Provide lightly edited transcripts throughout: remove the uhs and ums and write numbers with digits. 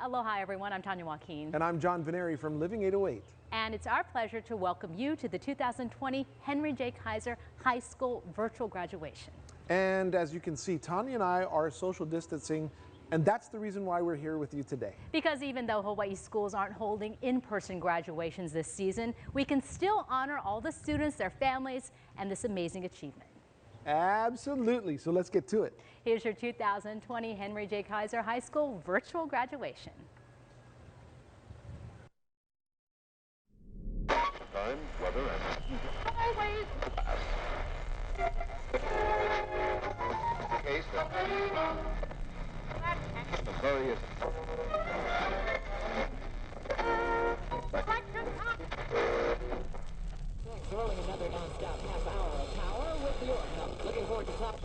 Aloha everyone, I'm Tanya Joaquin. And I'm John Veneri from Living 808. And it's our pleasure to welcome you to the 2020 Henry J. Kaiser High School virtual graduation. And as you can see, Tanya and I are social distancing, and that's the reason why we're here with you today. Because even though Hawaii schools aren't holding in-person graduations this season, we can still honor all the students, their families, and this amazing achievement. Absolutely, so let's get to it. Here's your 2020 Henry J. Kaiser High School virtual graduation. Time, weather, and highways. Case the various throwing another non-stop half hour of power with your help. Looking forward to top.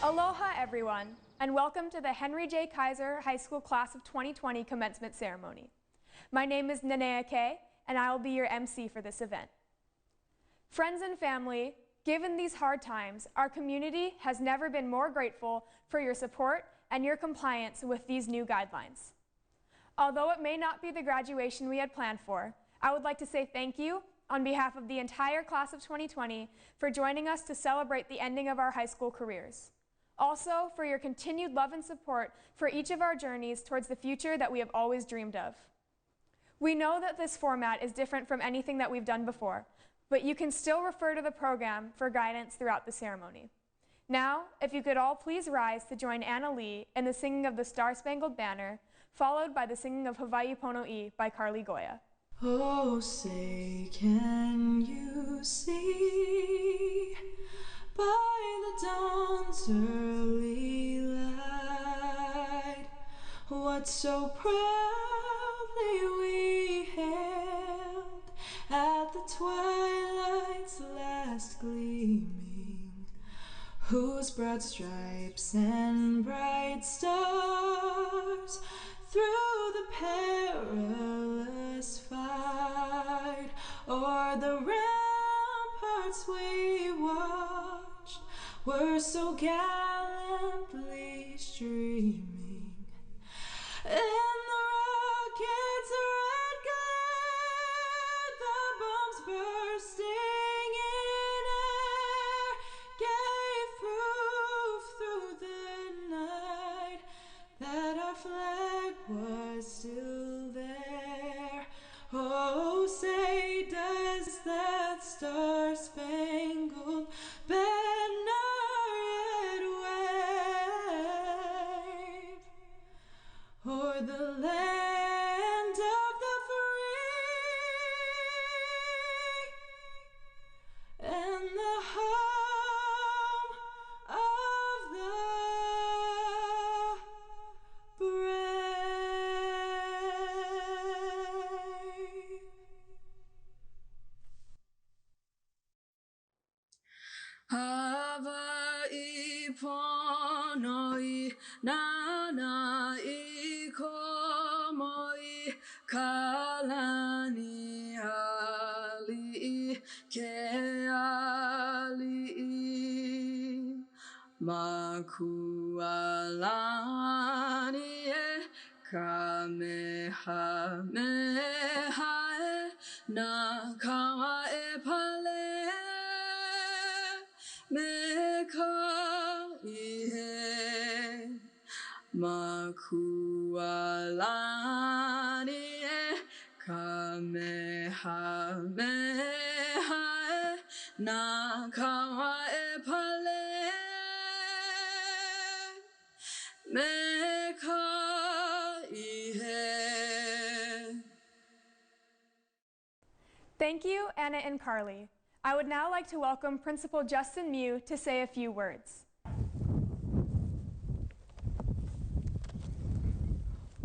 Aloha everyone, and welcome to the Henry J. Kaiser High School Class of 2020 Commencement Ceremony. My name is Nanea Kay, and I will be your MC for this event. Friends and family, given these hard times, our community has never been more grateful for your support and your compliance with these new guidelines. Although it may not be the graduation we had planned for, I would like to say thank you on behalf of the entire Class of 2020 for joining us to celebrate the ending of our high school careers. Also, for your continued love and support for each of our journeys towards the future that we have always dreamed of. We know that this format is different from anything that we've done before, but you can still refer to the program for guidance throughout the ceremony. Now, if you could all please rise to join Anna Lee in the singing of the Star-Spangled Banner, followed by the singing of Hawaii Pono'i by Carly Goya. Oh, say, can you see by the dawn's early light what so proudly we hailed at the twilight's last gleaming, whose broad stripes and bright stars through the perilous fight o'er the ramparts we watched were so gallantly streaming. In the rocket's red glare, the bombs bursting in air gave proof through the night that our flag was still there. Oh, say, does that star-spangled banner yet wave o'er the land of the free and the home of the Hawaii Pono'i nana I komoi kalani ali ke ali makualani e kamehameha e na kawa e pale me ka ihe makualani e kamehameha e na kawa e pale me ka Thank you, Anna and Carly. I would now like to welcome Principal Justin Mew to say a few words.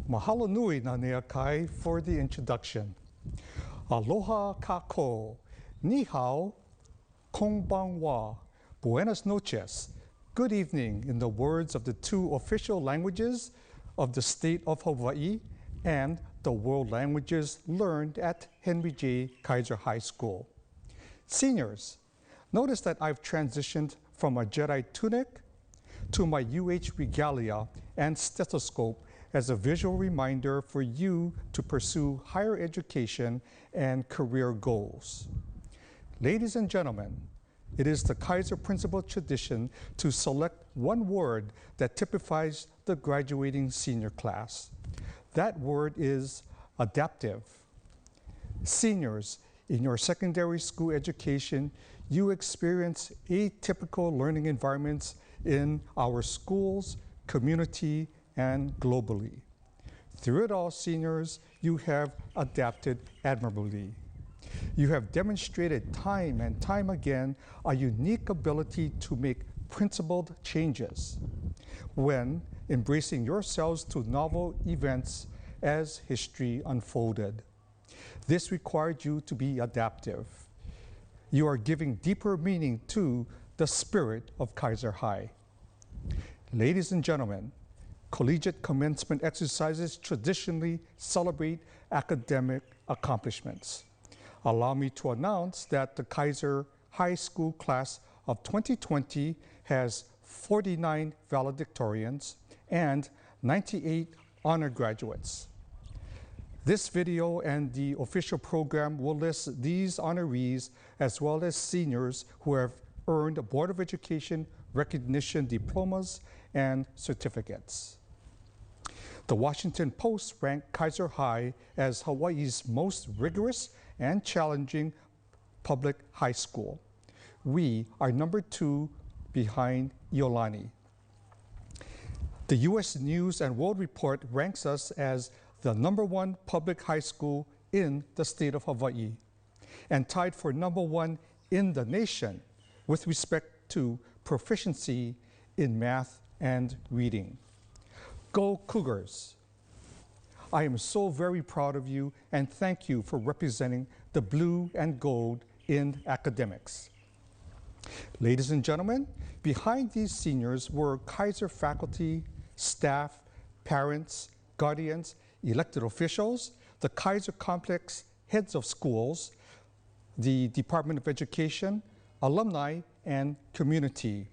Mahalo nui na nea kai for the introduction. Aloha kako, ni hao, konbanwa, buenas noches, good evening in the words of the two official languages of the state of Hawaii and the world languages learned at Henry J. Kaiser High School. Seniors, notice that I've transitioned from a Jedi tunic to my UH regalia and stethoscope as a visual reminder for you to pursue higher education and career goals. Ladies and gentlemen, it is the Kaiser principal tradition to select one word that typifies the graduating senior class. That word is adaptive. Seniors, in your secondary school education, you experience atypical learning environments in our schools, community, and globally. Through it all, seniors, you have adapted admirably. You have demonstrated time and time again a unique ability to make principled changes when embracing yourselves to novel events as history unfolded. This required you to be adaptive. You are giving deeper meaning to the spirit of Kaiser High. Ladies and gentlemen, collegiate commencement exercises traditionally celebrate academic accomplishments. Allow me to announce that the Kaiser High School class of 2020 has 49 valedictorians and 98 honor graduates. This video and the official program will list these honorees as well as seniors who have earned Board of Education recognition diplomas and certificates. The Washington Post ranked Kaiser High as Hawaii's most rigorous and challenging public high school. We are number 2 behind Iolani. The U.S. News and World Report ranks us as the number 1 public high school in the state of Hawaii and tied for number 1 in the nation with respect to proficiency in math and reading. Go Cougars! I am so very proud of you and thank you for representing the blue and gold in academics. Ladies and gentlemen, behind these seniors were Kaiser faculty, staff, parents, guardians, elected officials, the Kaiser complex heads of schools, the Department of Education, alumni, and community.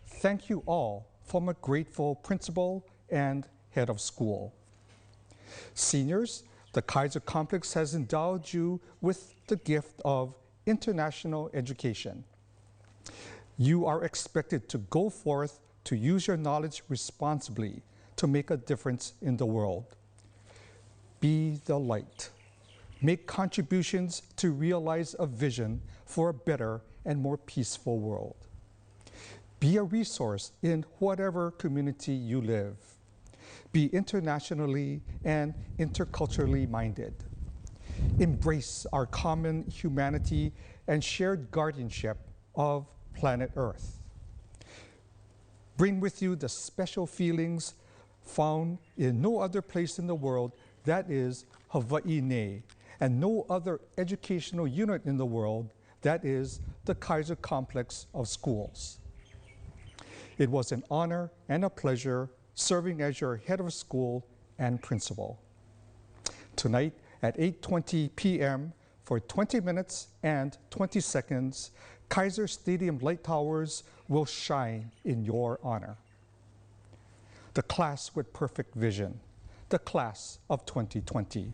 Thank you all from a grateful principal and head of school. Seniors, the Kaiser complex has endowed you with the gift of international education. You are expected to go forth to use your knowledge responsibly to make a difference in the world. Be the light. Make contributions to realize a vision for a better and more peaceful world. Be a resource in whatever community you live. Be internationally and interculturally minded. Embrace our common humanity and shared guardianship of planet Earth. Bring with you the special feelings found in no other place in the world, that is Hawaii Nei, and no other educational unit in the world, that is the Kaiser complex of schools. It was an honor and a pleasure serving as your head of school and principal. Tonight at 8:20 p.m. for 20 minutes and 20 seconds, Kaiser Stadium light towers will shine in your honor. The class with perfect vision, the class of 2020.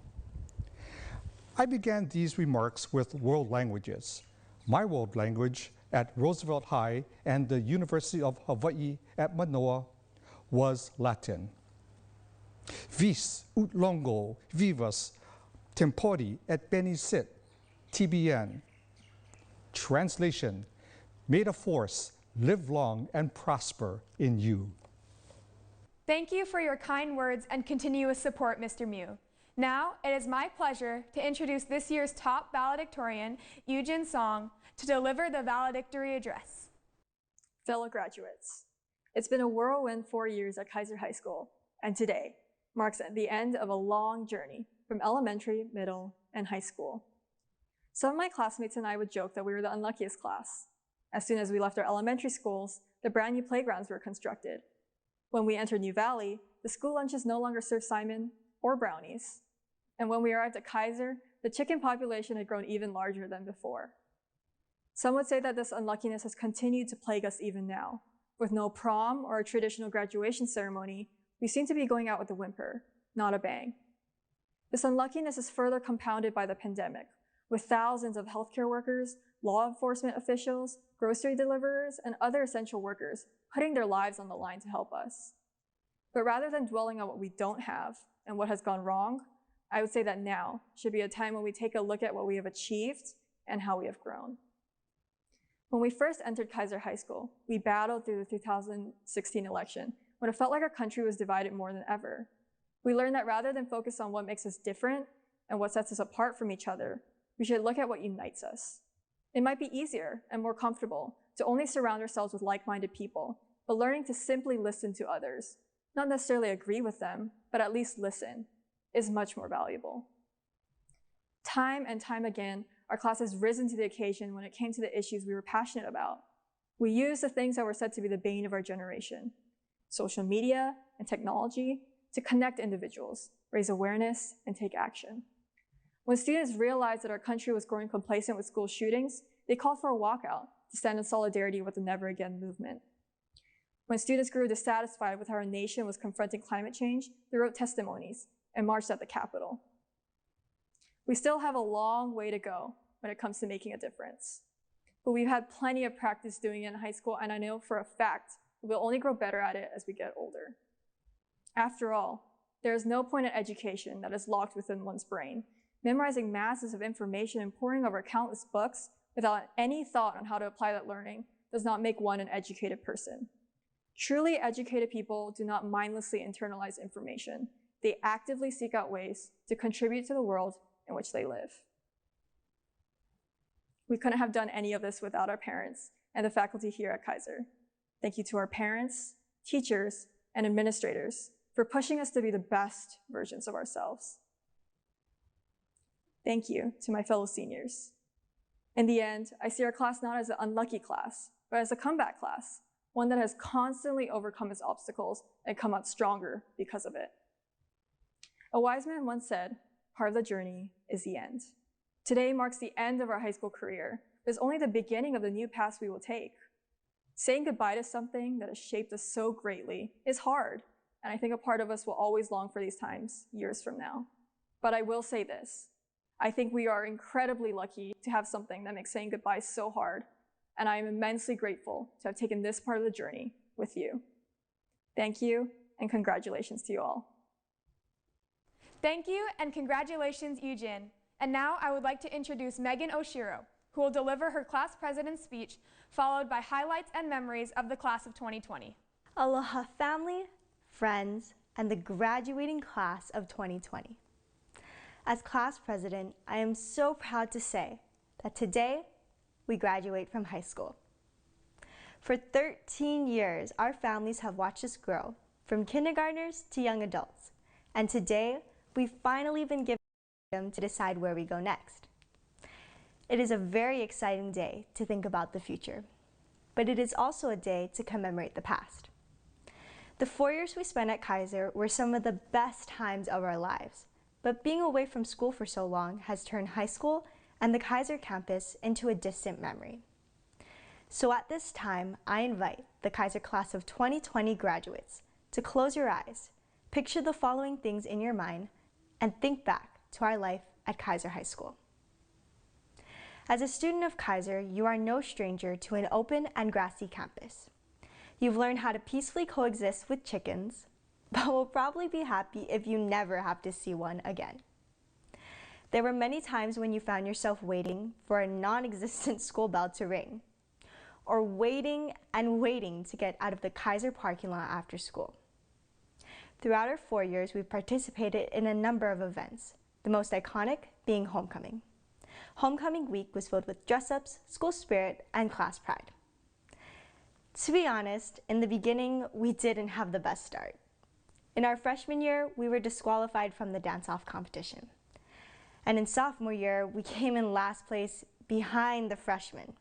I began these remarks with world languages. My world language at Roosevelt High and the University of Hawaii at Manoa was Latin. Vis ut longo vivas tempori et bene sit, TBN. Translation, may the force live long and prosper in you. Thank you for your kind words and continuous support, Mr. Mew. Now, it is my pleasure to introduce this year's top valedictorian, Yujin Song, to deliver the valedictory address. Fellow graduates, it's been a whirlwind 4 years at Kaiser High School, and today marks the end of a long journey from elementary, middle, and high school. Some of my classmates and I would joke that we were the unluckiest class. As soon as we left our elementary schools, the brand new playgrounds were constructed. When we entered New Valley, the school lunches no longer served Simon or brownies. And when we arrived at Kaiser, the chicken population had grown even larger than before. Some would say that this unluckiness has continued to plague us even now. With no prom or a traditional graduation ceremony, we seem to be going out with a whimper, not a bang. This unluckiness is further compounded by the pandemic, with thousands of healthcare workers, law enforcement officials, grocery deliverers, and other essential workers putting their lives on the line to help us. But rather than dwelling on what we don't have and what has gone wrong, I would say that now should be a time when we take a look at what we have achieved and how we have grown. When we first entered Kaiser High School, we battled through the 2016 election when it felt like our country was divided more than ever. We learned that rather than focus on what makes us different and what sets us apart from each other, we should look at what unites us. It might be easier and more comfortable to only surround ourselves with like-minded people, but learning to simply listen to others, not necessarily agree with them, but at least listen, is much more valuable. Time and time again, our class has risen to the occasion when it came to the issues we were passionate about. We used the things that were said to be the bane of our generation, social media and technology, to connect individuals, raise awareness, and take action. When students realized that our country was growing complacent with school shootings, they called for a walkout to stand in solidarity with the Never Again movement. When students grew dissatisfied with how our nation was confronting climate change, they wrote testimonies and marched at the Capitol. We still have a long way to go when it comes to making a difference. But we've had plenty of practice doing it in high school, and I know for a fact we'll only grow better at it as we get older. After all, there is no point in education that is locked within one's brain. Memorizing masses of information and poring over countless books without any thought on how to apply that learning does not make one an educated person. Truly educated people do not mindlessly internalize information. They actively seek out ways to contribute to the world in which they live. We couldn't have done any of this without our parents and the faculty here at Kaiser. Thank you to our parents, teachers, and administrators for pushing us to be the best versions of ourselves. Thank you to my fellow seniors. In the end, I see our class not as an unlucky class, but as a comeback class, one that has constantly overcome its obstacles and come out stronger because of it. A wise man once said, "Part of the journey is the end." Today marks the end of our high school career, but it's only the beginning of the new paths we will take. Saying goodbye to something that has shaped us so greatly is hard, and I think a part of us will always long for these times years from now. But I will say this. I think we are incredibly lucky to have something that makes saying goodbye so hard, and I am immensely grateful to have taken this part of the journey with you. Thank you, and congratulations to you all. Thank you, and congratulations, Yujin. And now I would like to introduce Megan Oshiro, who will deliver her class president's speech, followed by highlights and memories of the class of 2020. Aloha family, friends, and the graduating class of 2020. As class president, I am so proud to say that today we graduate from high school. For 13 years, our families have watched us grow, from kindergartners to young adults, and today we've finally been given freedom to decide where we go next. It is a very exciting day to think about the future, but it is also a day to commemorate the past. The 4 years we spent at Kaiser were some of the best times of our lives. But being away from school for so long has turned high school and the Kaiser campus into a distant memory. So at this time, I invite the Kaiser class of 2020 graduates to close your eyes, picture the following things in your mind, and think back to our life at Kaiser High School. As a student of Kaiser, you are no stranger to an open and grassy campus. You've learned how to peacefully coexist with chickens, but will probably be happy if you never have to see one again. There were many times when you found yourself waiting for a non-existent school bell to ring, or waiting and waiting to get out of the Kaiser parking lot after school. Throughout our 4 years, we've participated in a number of events, the most iconic being homecoming. Homecoming week was filled with dress-ups, school spirit, and class pride. To be honest, in the beginning, we didn't have the best start. In our freshman year, we were disqualified from the dance-off competition. And in sophomore year, we came in last place behind the freshmen.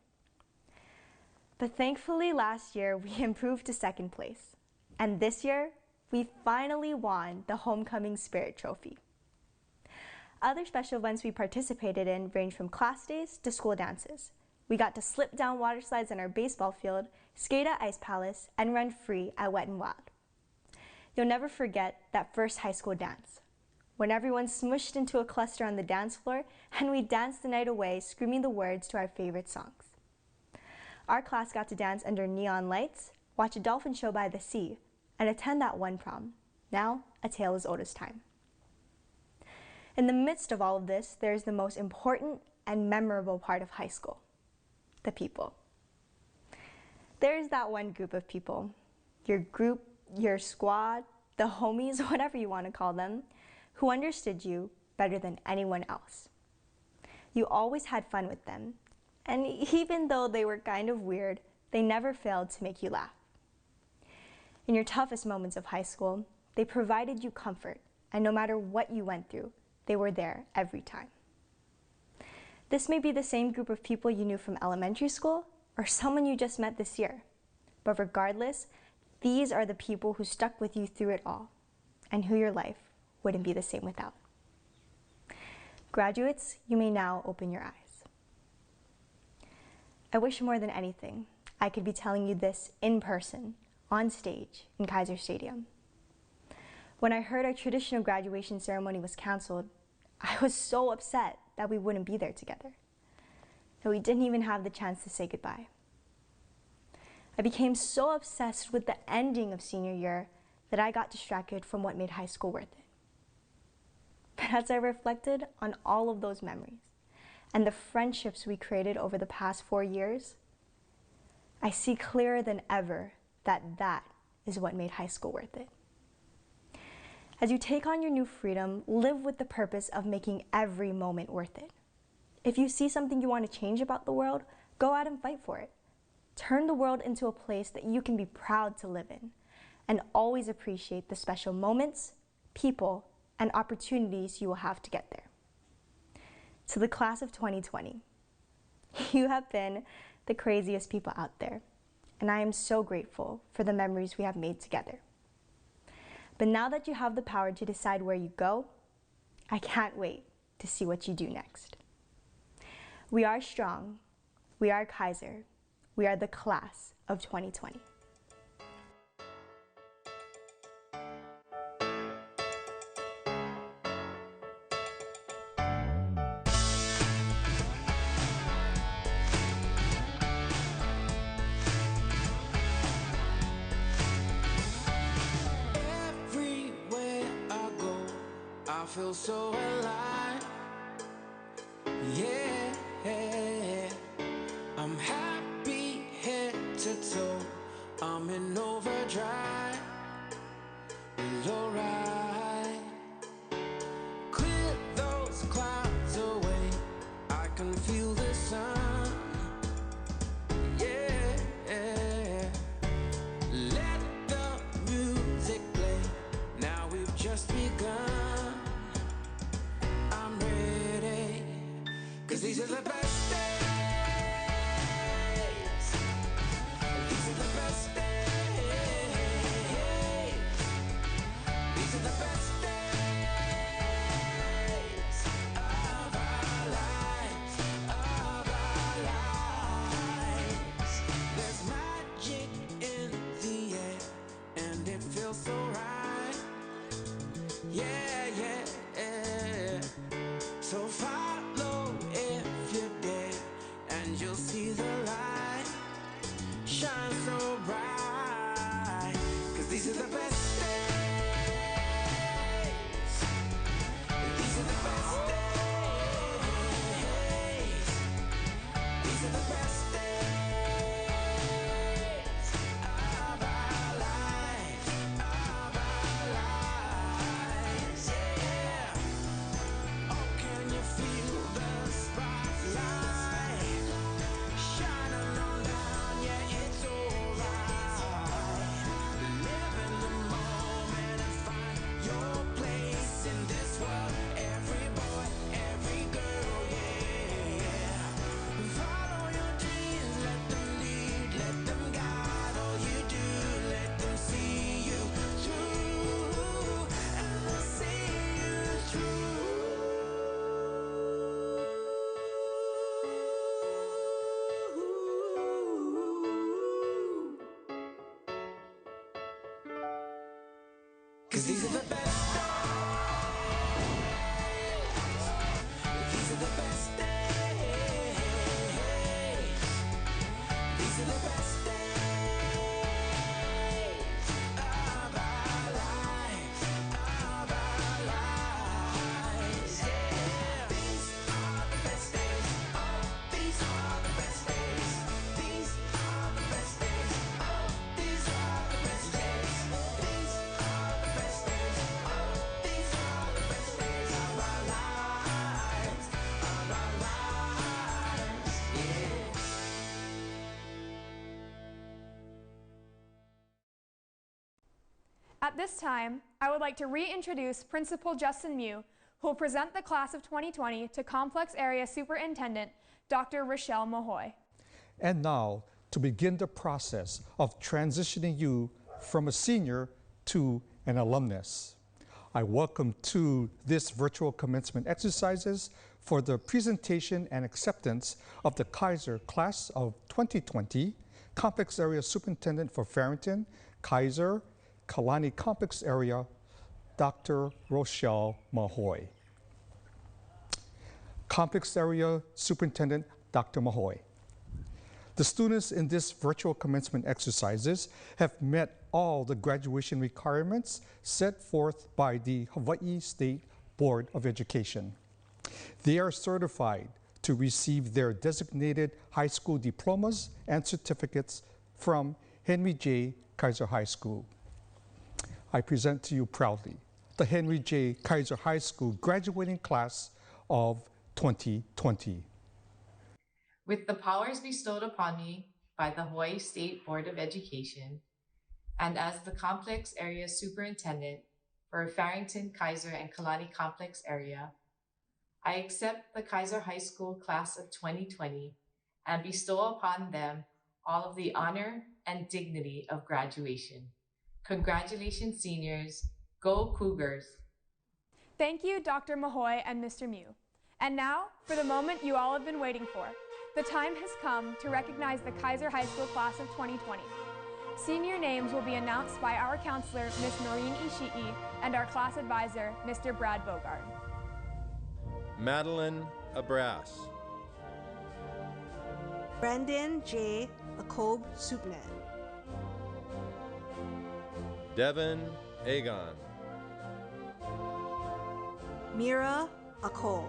But thankfully last year, we improved to second place. And this year, we finally won the Homecoming Spirit Trophy. Other special events we participated in range from class days to school dances. We got to slip down water slides in our baseball field, skate at Ice Palace, and run free at Wet n Wild. You'll never forget that first high school dance, when everyone smushed into a cluster on the dance floor and we danced the night away screaming the words to our favorite songs. Our class got to dance under neon lights, watch a dolphin show by the sea, and attend that one prom, now a tale as old as time. In the midst of all of this, there is the most important and memorable part of high school, the people. There is that one group of people, your group, your squad, the homies, whatever you want to call them, who understood you better than anyone else. You always had fun with them, and even though they were kind of weird, they never failed to make you laugh. In your toughest moments of high school, they provided you comfort, and no matter what you went through, they were there every time. This may be the same group of people you knew from elementary school or someone you just met this year, but regardless, these are the people who stuck with you through it all and who your life wouldn't be the same without. Graduates, you may now open your eyes. I wish more than anything I could be telling you this in person, on stage in Kaiser Stadium. When I heard our traditional graduation ceremony was canceled, I was so upset that we wouldn't be there together, that we didn't even have the chance to say goodbye. I became so obsessed with the ending of senior year that I got distracted from what made high school worth it. But as I reflected on all of those memories and the friendships we created over the past 4 years, I see clearer than ever that that is what made high school worth it. As you take on your new freedom, live with the purpose of making every moment worth it. If you see something you want to change about the world, go out and fight for it. Turn the world into a place that you can be proud to live in, and always appreciate the special moments, people, and opportunities you will have to get there. To the class of 2020, you have been the craziest people out there, and I am so grateful for the memories we have made together. But now that you have the power to decide where you go, I can't wait to see what you do next. We are strong. We are Kaiser. We are the class of 2020. I feel so alive, yeah, I'm happy head to toe, I'm in overdrive, it's alright, clear those clouds away, I can feel the sun, yeah, let the music play, now we've just begun. These are the best days. These are the best days. These are the best days of our lives, of our lives. There's magic in the air, and it feels so right. Yeah, yeah, yeah. So follow if you dare, and you'll see the light shine so bright. 'Cause these are the best days. These are the best days. These are the best days of our lives, of our lives. 'cause these are the best days. These are the best days. These are the best days of our lives, of our lives. Yeah. These are the best days. Oh, these are the best days. These are the best days. Oh, these are the best days. These are the best days. Oh, these are the best days of our lives, of our lives. Yeah. At this time, I would like to reintroduce Principal Justin Mew, who will present the class of 2020 to Complex Area Superintendent Dr. Rochelle Mahoy. And now, to begin the process of transitioning you from a senior to an alumnus, I welcome to this virtual commencement exercises for the presentation and acceptance of the Kaiser class of 2020, Complex Area Superintendent for Farrington, Kaiser, Kalani Complex Area, Dr. Rochelle Mahoy. Complex Area Superintendent Dr. Mahoy. The students in this virtual commencement exercises have met all the graduation requirements set forth by the Hawaii State Board of Education. They are certified to receive their designated high school diplomas and certificates from Henry J. Kaiser High School. I present to you proudly the Henry J. Kaiser High School graduating class of 2020. With the powers bestowed upon me by the Hawaii State Board of Education, and as the Complex Area Superintendent for Farrington, Kaiser, and Kalani Complex Area, I accept the Kaiser High School class of 2020 and bestow upon them all of the honor and dignity of graduation. Congratulations, seniors. Go Cougars. Thank you, Dr. Mahoy and Mr. Mew. And now, for the moment you all have been waiting for. The time has come to recognize the Kaiser High School class of 2020. Senior names will be announced by our counselor, Ms. Noreen Ishii, and our class advisor, Mr. Brad Bogard. Madeline Abras. Brendan J. Akob Supnet. Devin Agon. Mira Akol.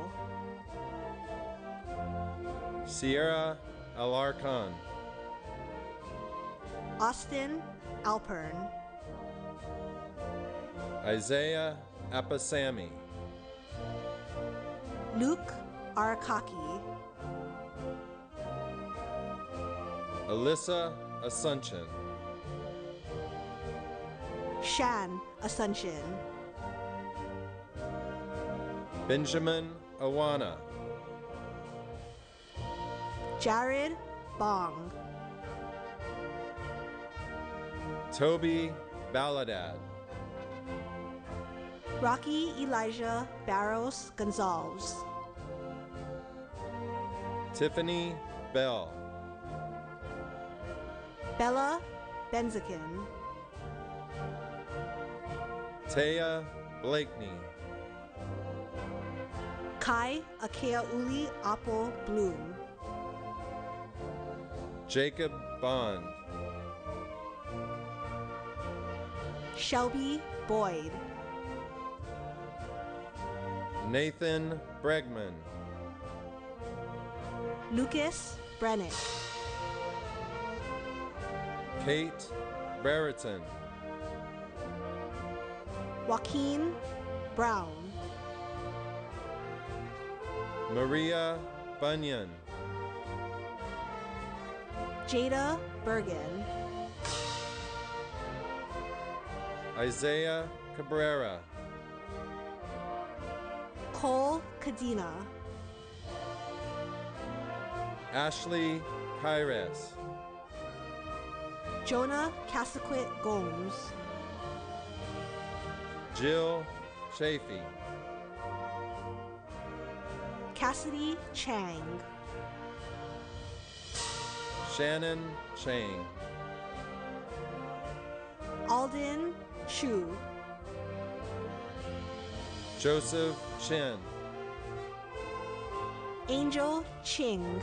Sierra Alarcon. Austin Alpern. Isaiah Apasami. Luke Arakaki. Alyssa Asuncion. Shan Asuncion. Benjamin Awana. Jared Bong. Toby Baladad. Rocky Elijah Barros Gonzalez. Tiffany Bell. Bella Benzakin. Taya Blakeney. Kai Akeauli Apple Bloom. Jacob Bond. Shelby Boyd. Nathan Bregman. Lucas Brennick. Kate Brereton. Joaquin Brown. Maria Bunyan. Jada Bergen. Isaiah Cabrera. Cole Cadena. Ashley Kyres. Jonah Casaquit Gomes. Jill Chafee. Cassidy Chang. Shannon Chang. Alden Chu. Joseph Chen, Angel Ching,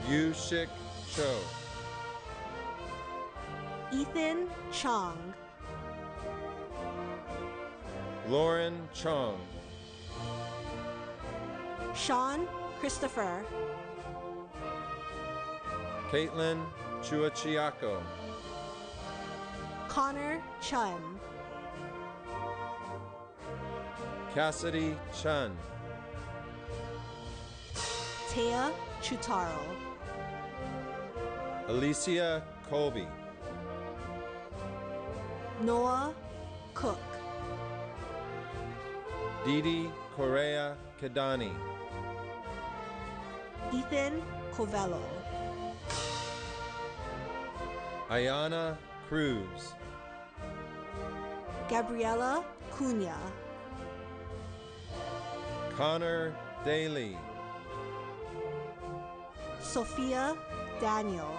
Yu Shik Cho, Ethan Chong, Lauren Chong, Sean Christopher, Caitlin Chuachiako, Connor Chun, Cassidy Chun, Taya Chutaro, Alicia Colby, Noah Cook, Didi Correa Kedani, Ethan Covello, Ayana Cruz, Gabriela Cunha, Connor Daly, Sophia Daniel,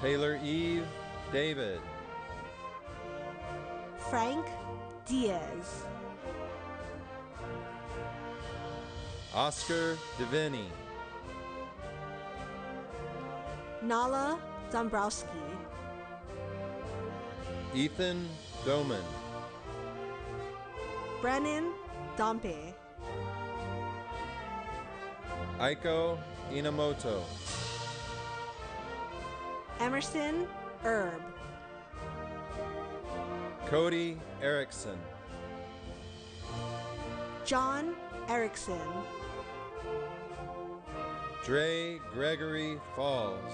Taylor Eve David, Frank Diaz, Oscar Divini, Nala Dombrowski, Ethan Doman, Brennan Dompe, Aiko Inamoto, Emerson Erb, Cody Erickson, John Erickson, Dre Gregory Falls,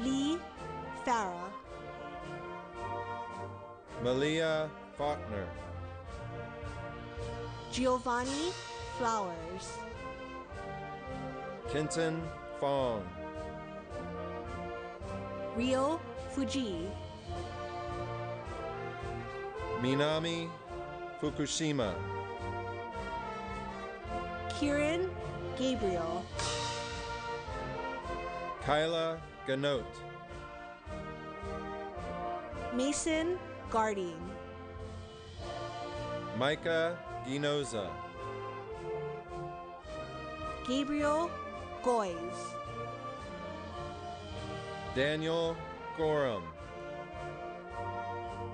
Lee Farah, Malia Faulkner, Giovanni Flowers, Kenton Fong, Rio Fuji, Minami Fukushima, Kieran Gabriel, Kyla Ganot, Mason Garding, Micah Ginoza, Gabriel Goys, Daniel Gorham,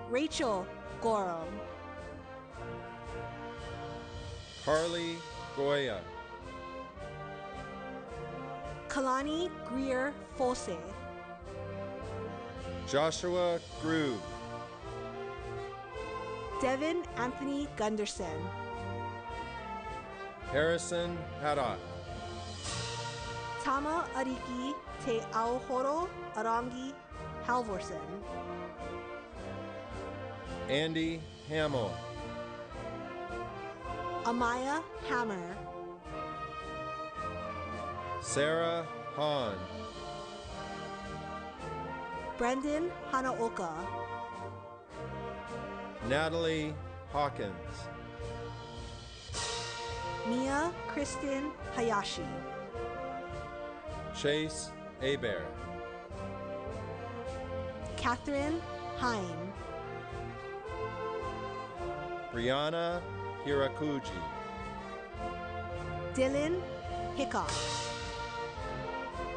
Rachel Gorham, Carly Goya, Kalani Greer Fosse, Joshua Grube, Devin Anthony Gunderson, Harrison Haddock, Tama Ariki Te Aohoro Arangi Halvorsen, Andy Hamill, Amaya Hammer, Sarah Hahn, Brendan Hanaoka, Natalie Hawkins, Mia Kristen Hayashi, Chase Hebert, Catherine Heim, Brianna Hirakuji, Dylan Hickox,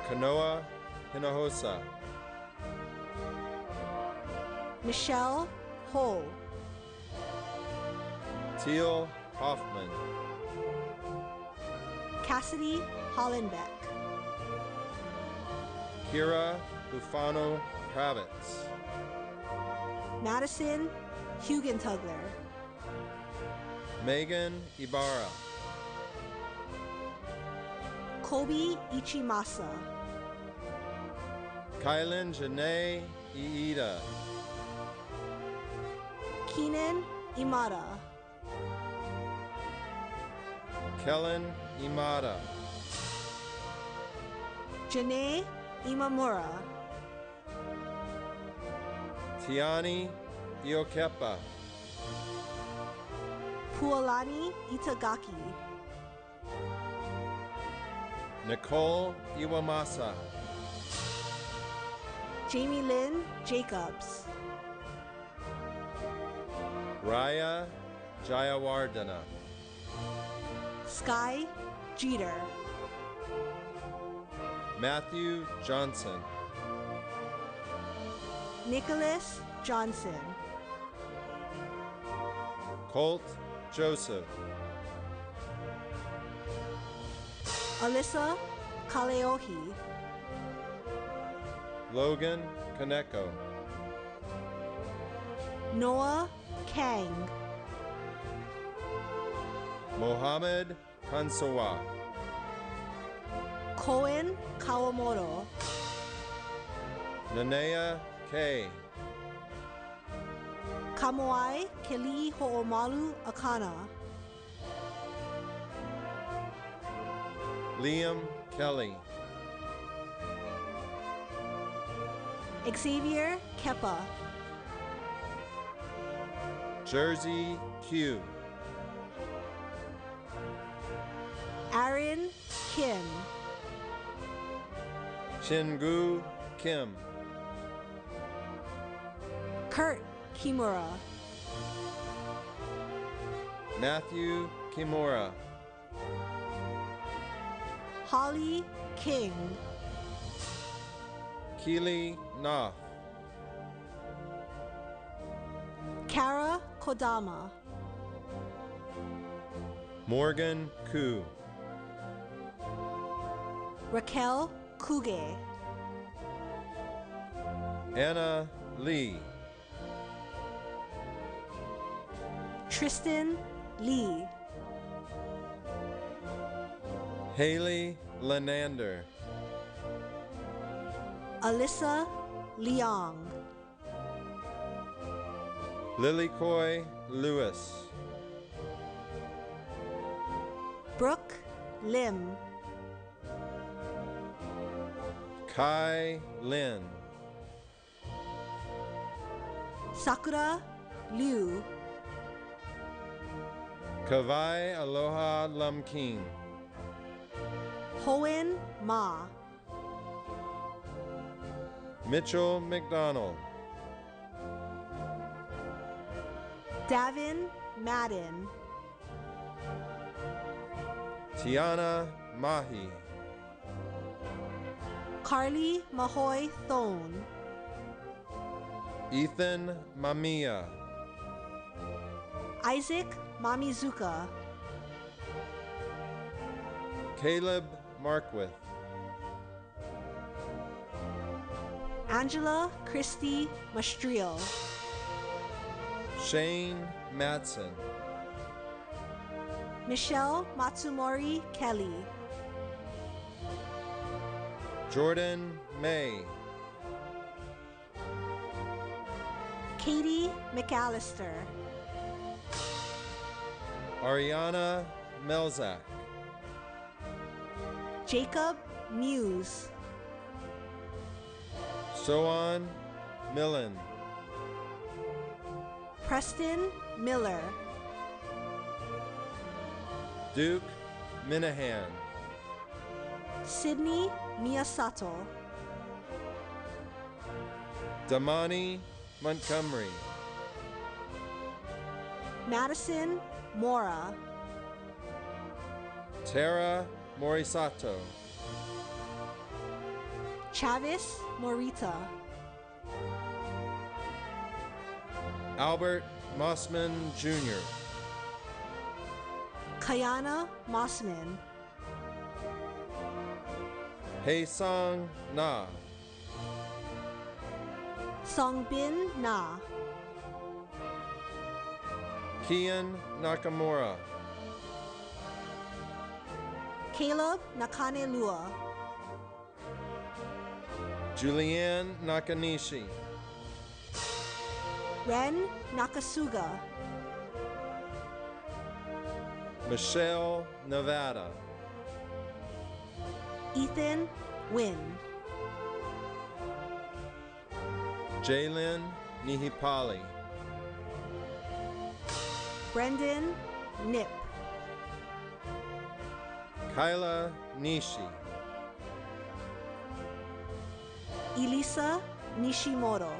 Kanoa Hinojosa, Michelle Ho, Teal Hoffman, Cassidy Hollenbeck, Kira Bufano Kravitz, Madison Hugentugler, Megan Ibarra, Kobe Ichimasa, Kylan Janae Iida, Keenan Imada, Kellen Imada, Janae Imamura, Tiani Iokepa, Puolani Itagaki, Nicole Iwamasa, Jamie Lynn Jacobs, Raya Jayawardena. Sky Jeter, Matthew Johnson. Nicholas Johnson, Colt Joseph. Alyssa Kaleohi, Logan Kaneko. Noah Kang, Mohammed Kansawa. Koen Kawamoto, Nanea K. Kamoai Keli'i Ho'omalu Akana, Liam Kelly. Xavier Kepa, Jersey Q. Aaron Kim, Shingu Kim. Kurt Kimura, Matthew Kimura. Holly King, Keely Knopf. Kara Kodama, Morgan Koo. Raquel Kuge, Anna Lee. Tristan Lee, Haley Lenander. Alyssa Leong, Lily Coy Lewis. Brooke Lim, Kai Lin. Sakura Liu, Kawai Aloha Lumking. Hoen Ma, Mitchell McDonald. Davin Madden, Tiana Mahi. Carly Mahoy Thone, Ethan Mamiya. Isaac Mamizuka, Caleb Markwith. Angela Christie Mastriel, Shane Matson. Michelle Matsumori Kelly, Jordan May. Katie McAllister, Ariana Melzak. Jacob Muse, Soan Millen. Preston Miller, Duke Minahan. Sydney Miyasato, Damani Montgomery. Madison Mora, Tara Morisato. Chavis Morita, Albert Mossman Jr. Kayana Mossman, Haesong Na. Songbin Na, Kian Nakamura. Caleb Nakanelua, Julianne Nakanishi. Ren Nakasuga, Michelle Nevada. Ethan Wynn, Jalen Nihipali. Brendan Nip, Kyla Nishi. Elisa Nishimoto,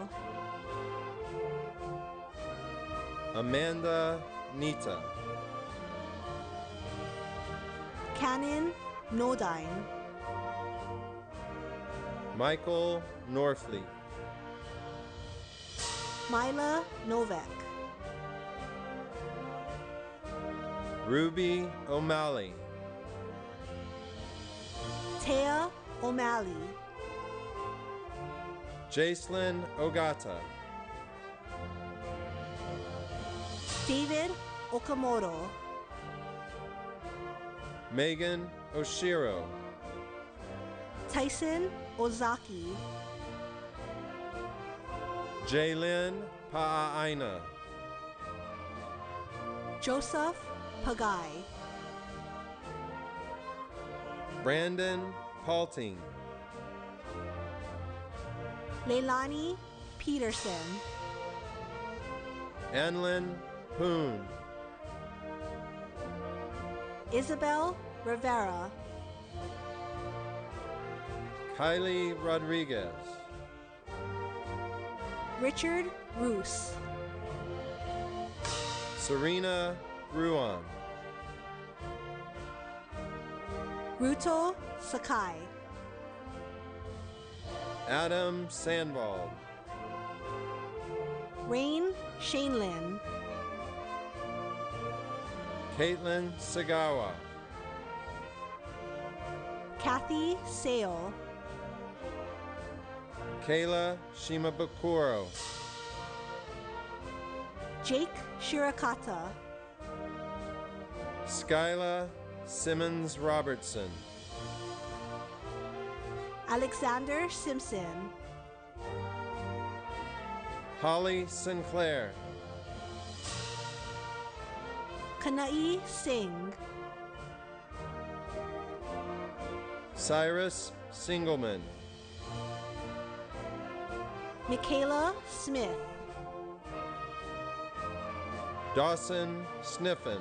Amanda Nita, Canon Nodine, Michael Norfleet, Mila Novak, Ruby O'Malley, Taya O'Malley, Jacelyn Ogata, David Okamoto, Megan Oshiro, Tyson Ozaki, Jaylyn Pa'aina, Joseph Pagai, Brandon Palting, Leilani Peterson, Anlin Poon, Isabel Rivera, Kylie Rodriguez, Richard Roos, Serena Ruan, Ruto Sakai, Adam Sandvald, Rain Shainlin, Caitlin Sagawa, Kathy Sale, Kayla Shimabukuro, Jake Shirakata, Skyla Simmons Robertson, Alexander Simpson, Holly Sinclair, Kanai Singh, Cyrus Singleman, Michaela Smith, Dawson Sniffen,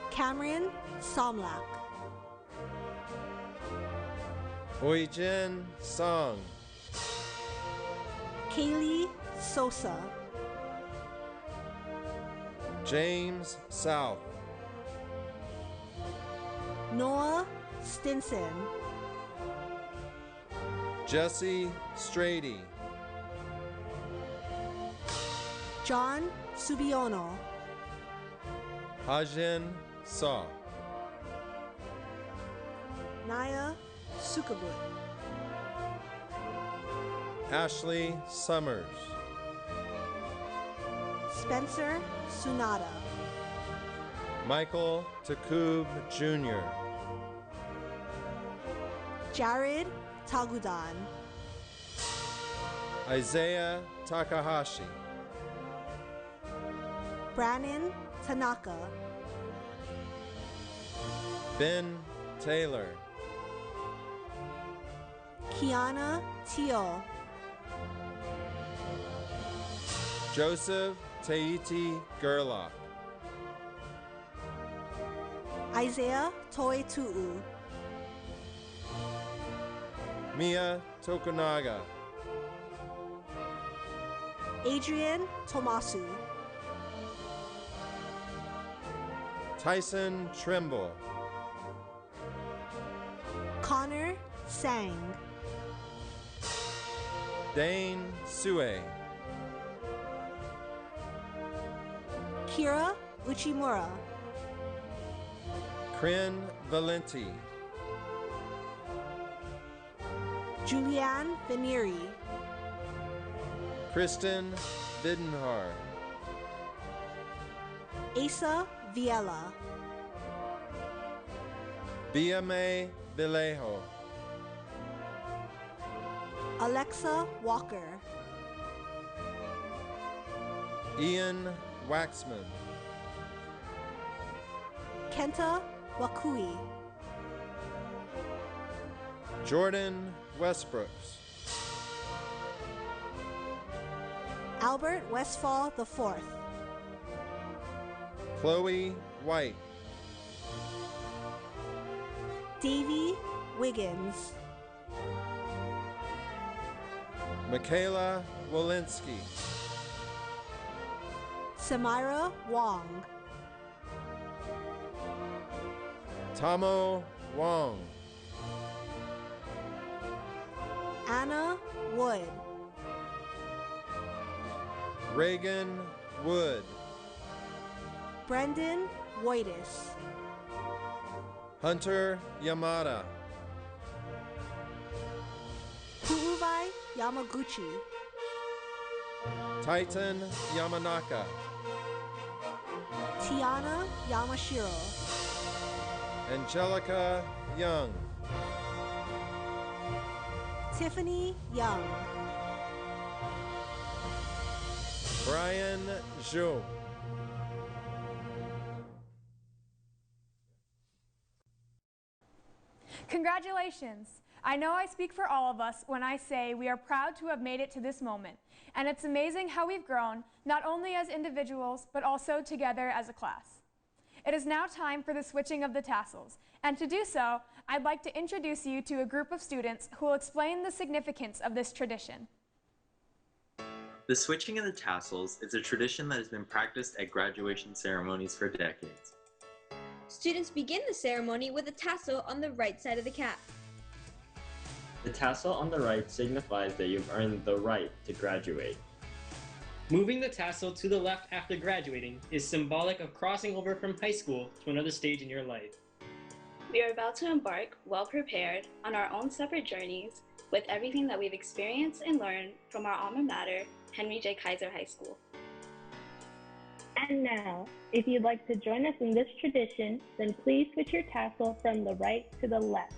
Cameron Somlak, Oijin Song, Kaylee Sosa, James South, Noah Stinson, Jesse Strady, John Subiono, Hajin Saw, Naya Sukabut, Ashley Summers, Spencer Sunada, Michael Takub Jr., Jared Tagudan, Isaiah Takahashi, Brannon Tanaka, Ben Taylor, Kiana Teal, Joseph Taiti Gerlach, Isaiah Toi Tu'u, Mia Tokunaga, Adrian Tomasu, Tyson Trimble, Connor Sang, Dane Sue, Kira Uchimura, Kryn Valenti, Julianne Veneri, Kristen Bidenhar, Asa Viela, BMA Villejo, Alexa Walker, Ian Waxman, Kenta Wakui, Jordan Westbrooks, Albert Westfall IV, Chloe White, Davy Wiggins, Michaela Walensky, Samira Wong, Tamo Wong, Anna Wood, Reagan Wood, Brendan Woitis, Hunter Yamada, Pu'uvai Yamaguchi, Titan Yamanaka, Tiana Yamashiro, Angelica Young, Tiffany Young, Brian Zhou. Congratulations! I know I speak for all of us when I say we are proud to have made it to this moment, and it's amazing how we've grown, not only as individuals, but also together as a class. It is now time for the switching of the tassels, and to do so, I'd like to introduce you to a group of students who will explain the significance of this tradition. The switching of the tassels is a tradition that has been practiced at graduation ceremonies for decades. Students begin the ceremony with a tassel on the right side of the cap. The tassel on the right signifies that you've earned the right to graduate. Moving the tassel to the left after graduating is symbolic of crossing over from high school to another stage in your life. We are about to embark, well prepared, on our own separate journeys with everything that we've experienced and learned from our alma mater, Henry J. Kaiser High School. And now, if you'd like to join us in this tradition, then please switch your tassel from the right to the left.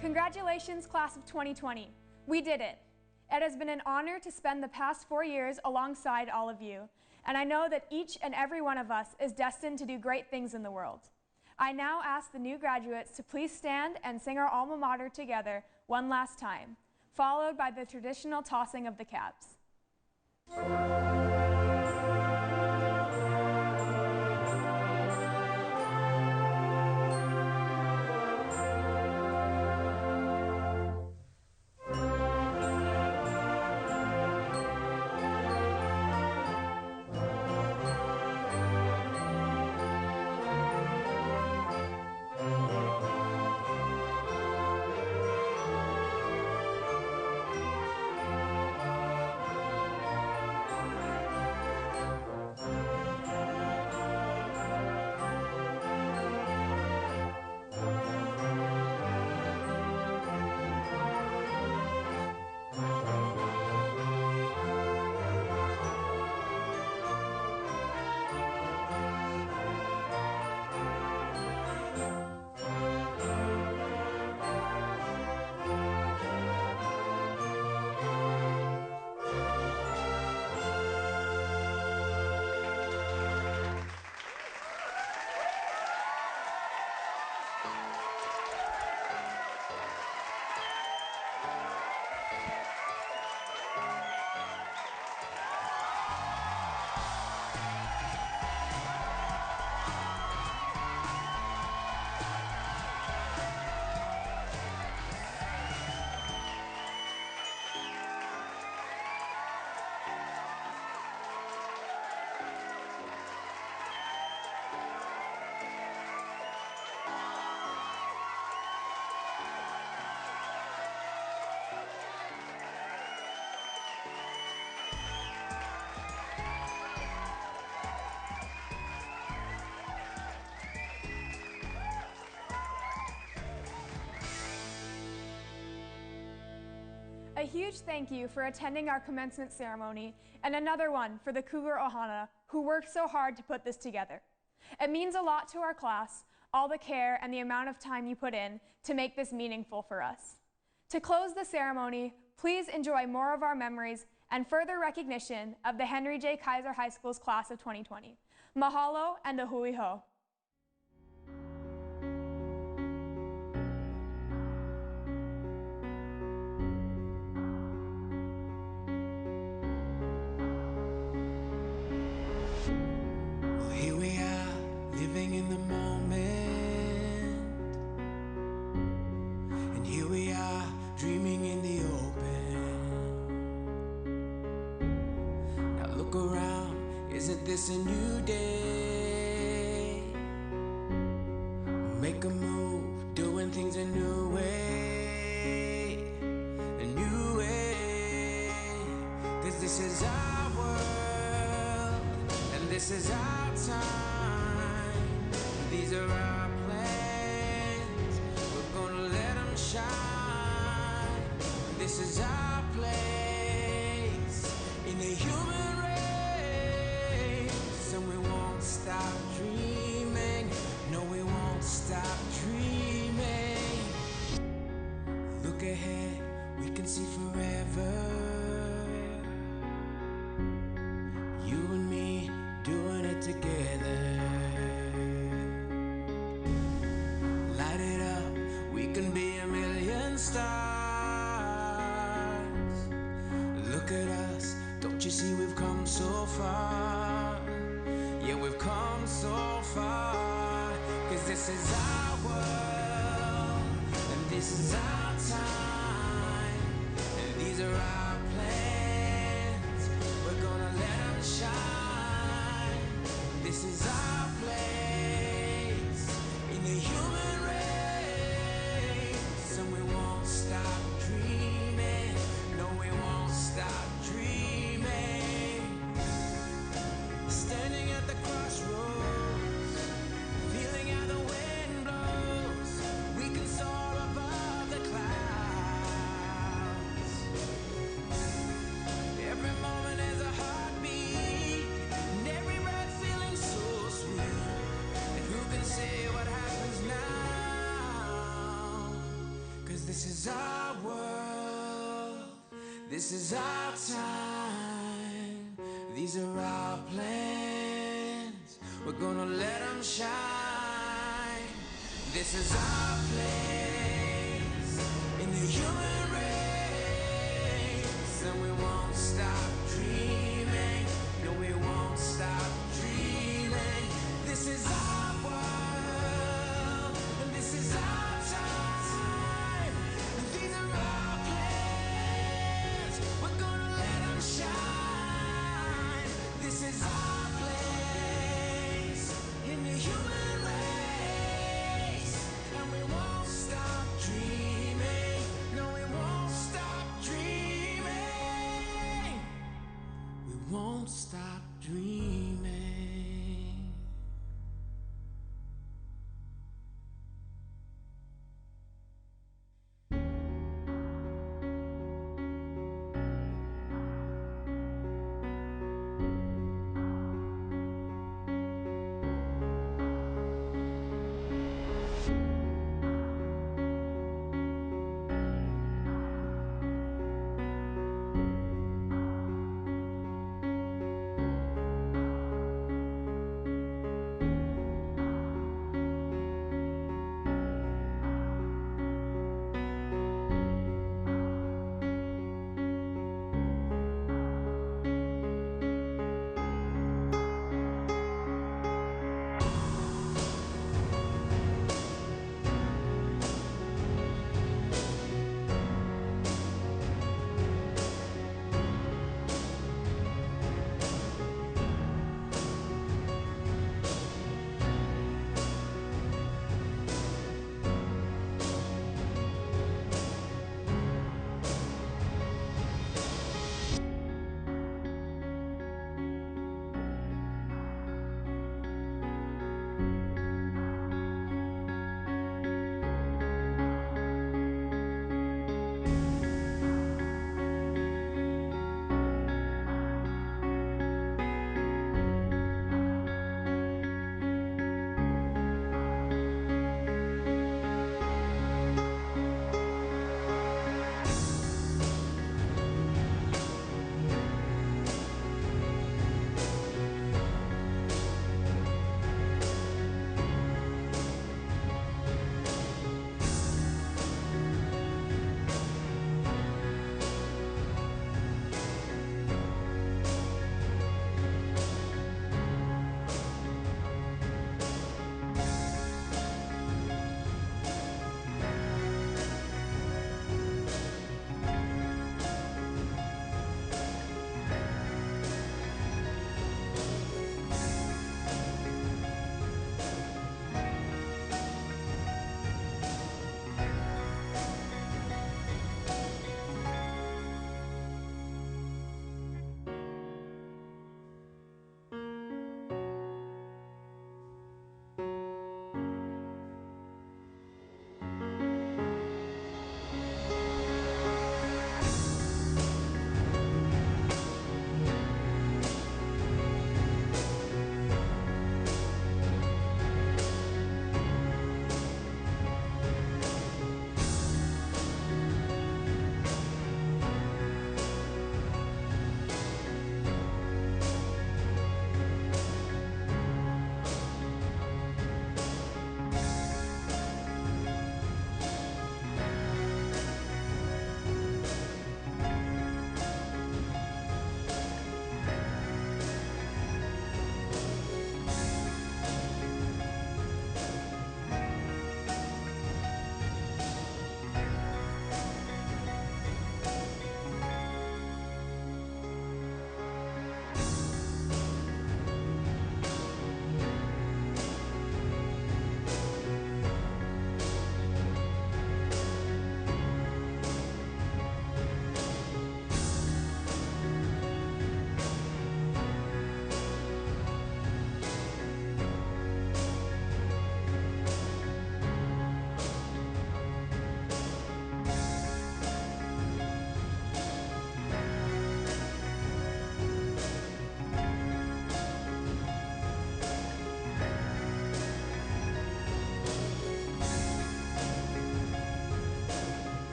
Congratulations, class of 2020. We did it. It has been an honor to spend the past 4 years alongside all of you, and I know that each and every one of us is destined to do great things in the world. I now ask the new graduates to please stand and sing our alma mater together one last time, followed by the traditional tossing of the caps. A huge thank you for attending our commencement ceremony, and another one for the Cougar Ohana, who worked so hard to put this together. It means a lot to our class, all the care and the amount of time you put in to make this meaningful for us. To close the ceremony, please enjoy more of our memories and further recognition of the Henry J. Kaiser High School's class of 2020. Mahalo and a hui ho. Well, here we are, living in the moment. And here we are, dreaming in the open. Now look around, isn't this a new day? Make a move, doing things a new way. A new way. 'Cause this is our world, and this is our time. These are our plans, we're gonna let them shine. This is our place in the human race, and we won't stop dreaming. No, we won't stop dreaming. Look ahead, we can see forever. You and me doing it together. Light it up, we can be a million stars. Look at us, don't you see we've come so far? Yeah, we've come so far. 'Cause this is our world, and this is our time. And these are our plans, we're gonna let them shine. This is our place in the human race, and we won't stop dreaming. No, we won't stop dreaming. Standing at the crossroads, feeling how the wind blows. We can soar above the clouds. Every moment is a heartbeat, and every breath feeling so sweet. And who can say what happens now? 'Cause this is our world, this is our time. These are our plans, we're gonna let them shine. This is our place in the human race, and we won't stop dreaming. No, we won't stop dreaming. This is our world, and this is our time. And these are our plans, we're gonna let them shine. This is our place in the human race, and we won't stop dreaming. No, we won't stop dreaming. We won't stop dreaming.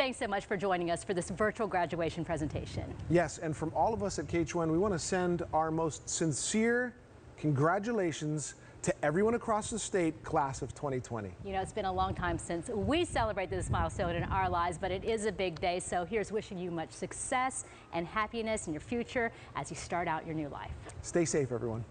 Thanks so much for joining us for this virtual graduation presentation. Yes, and from all of us at KH1, we want to send our most sincere congratulations to everyone across the state, class of 2020. You know, it's been a long time since we celebrated this milestone in our lives, but it is a big day. So here's wishing you much success and happiness in your future as you start out your new life. Stay safe, everyone.